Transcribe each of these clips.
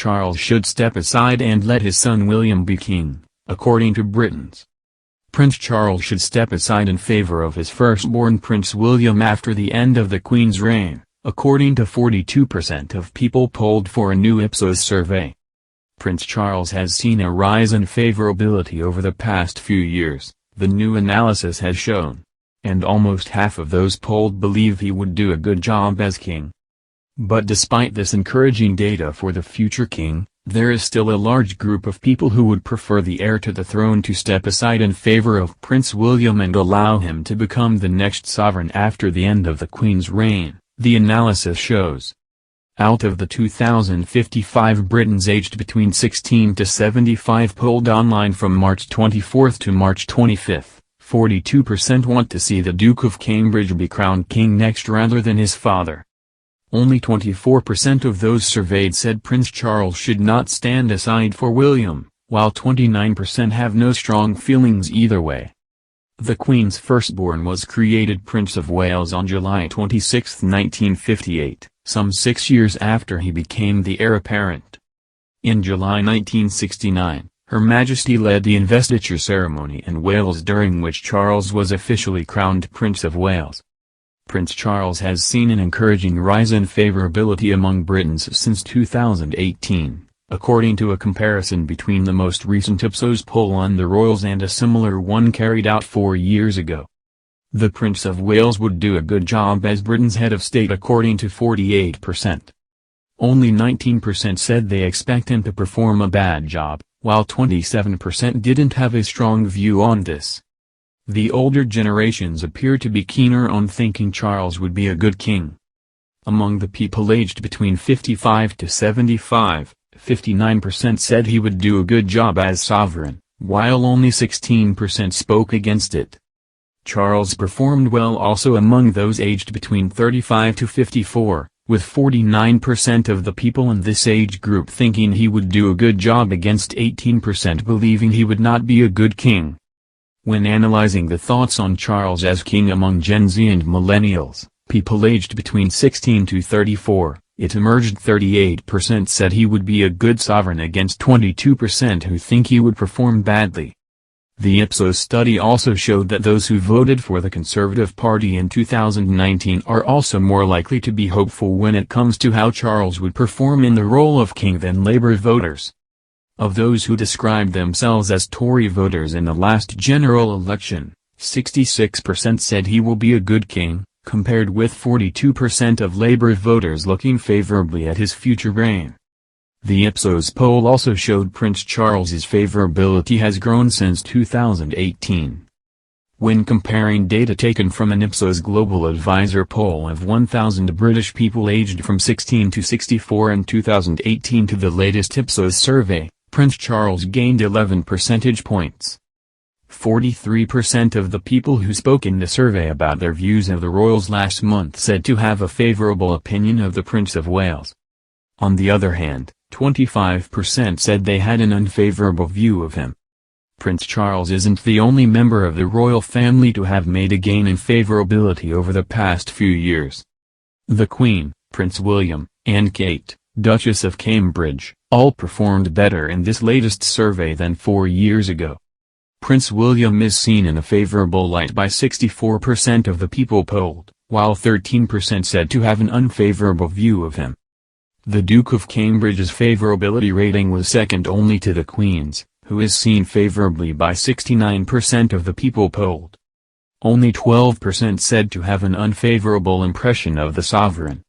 Charles should step aside and let his son William be king, according to Britons. Prince Charles should step aside in favor of his firstborn Prince William after the end of the Queen's reign, according to 42% of people polled for a new Ipsos survey. Prince Charles has seen a rise in favorability over the past few years, the new analysis has shown. And almost half of those polled believe he would do a good job as king. But despite this encouraging data for the future king, there is still a large group of people who would prefer the heir to the throne to step aside in favor of Prince William and allow him to become the next sovereign after the end of the Queen's reign, the analysis shows. Out of the 2,055 Britons aged between 16 to 75 polled online from March 24 to March 25, 42% want to see the Duke of Cambridge be crowned king next rather than his father. Only 24% of those surveyed said Prince Charles should not stand aside for William, while 29% have no strong feelings either way. The Queen's firstborn was created Prince of Wales on July 26, 1958, some 6 years after he became the heir apparent. In July 1969, Her Majesty led the investiture ceremony in Wales during which Charles was officially crowned Prince of Wales. Prince Charles has seen an encouraging rise in favorability among Britons since 2018, according to a comparison between the most recent Ipsos poll on the royals and a similar one carried out 4 years ago. The Prince of Wales would do a good job as Britain's head of state according to 48%. Only 19% said they expect him to perform a bad job, while 27% didn't have a strong view on this. The older generations appear to be keener on thinking Charles would be a good king. Among the people aged between 55 to 75, 59% said he would do a good job as sovereign, while only 16% spoke against it. Charles performed well also among those aged between 35 to 54, with 49% of the people in this age group thinking he would do a good job against 18% believing he would not be a good king. When analyzing the thoughts on Charles as king among Gen Z and millennials, people aged between 16 to 34, it emerged 38% said he would be a good sovereign against 22% who think he would perform badly. The Ipsos study also showed that those who voted for the Conservative Party in 2019 are also more likely to be hopeful when it comes to how Charles would perform in the role of king than Labour voters. Of those who described themselves as Tory voters in the last general election, 66% said he will be a good king, compared with 42% of Labour voters looking favourably at his future reign. The Ipsos poll also showed Prince Charles's favorability has grown since 2018. When comparing data taken from an Ipsos Global Advisor poll of 1,000 British people aged from 16 to 64 in 2018 to the latest Ipsos survey, Prince Charles gained 11 percentage points. 43% of the people who spoke in the survey about their views of the royals last month said to have a favourable opinion of the Prince of Wales. On the other hand, 25% said they had an unfavourable view of him. Prince Charles isn't the only member of the royal family to have made a gain in favourability over the past few years. The Queen, Prince William, and Kate, Duchess of Cambridge, all performed better in this latest survey than 4 years ago. Prince William is seen in a favourable light by 64% of the people polled, while 13% said to have an unfavourable view of him. The Duke of Cambridge's favourability rating was second only to the Queen's, who is seen favourably by 69% of the people polled. Only 12% said to have an unfavourable impression of the sovereign.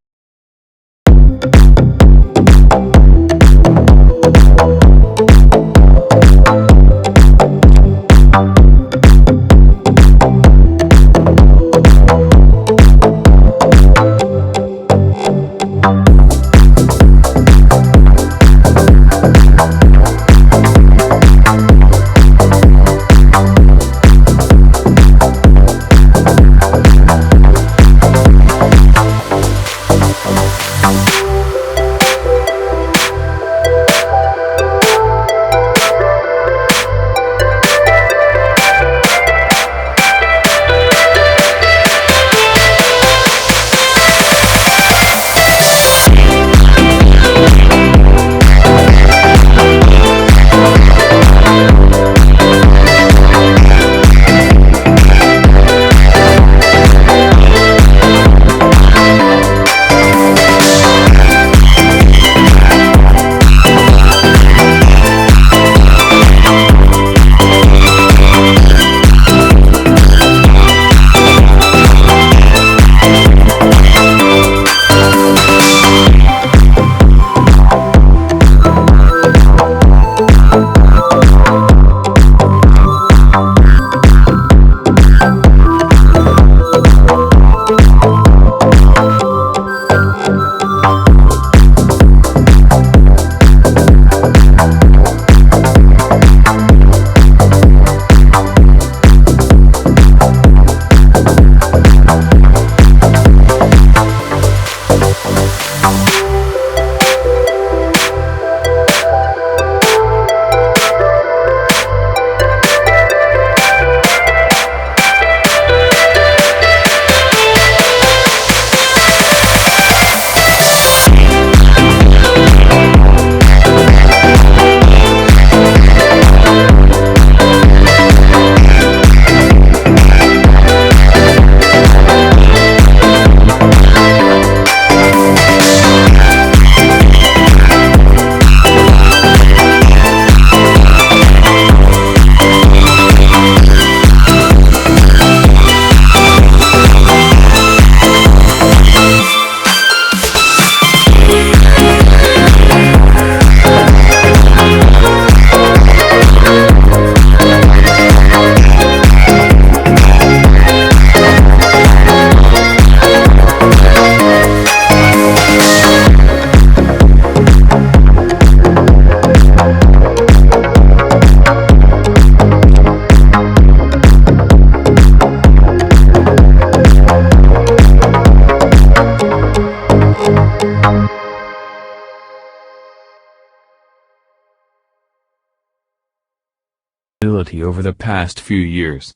favourability over the past few years.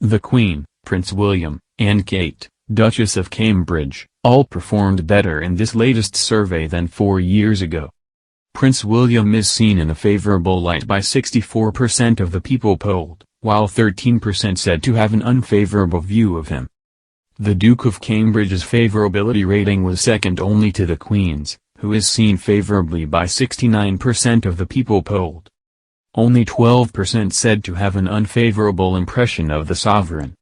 The Queen, Prince William, and Kate, Duchess of Cambridge, all performed better in this latest survey than 4 years ago. Prince William is seen in a favourable light by 64% of the people polled, while 13% said to have an unfavourable view of him. The Duke of Cambridge's favourability rating was second only to the Queen's, who is seen favourably by 69% of the people polled. Only 12% said to have an unfavourable impression of the sovereign.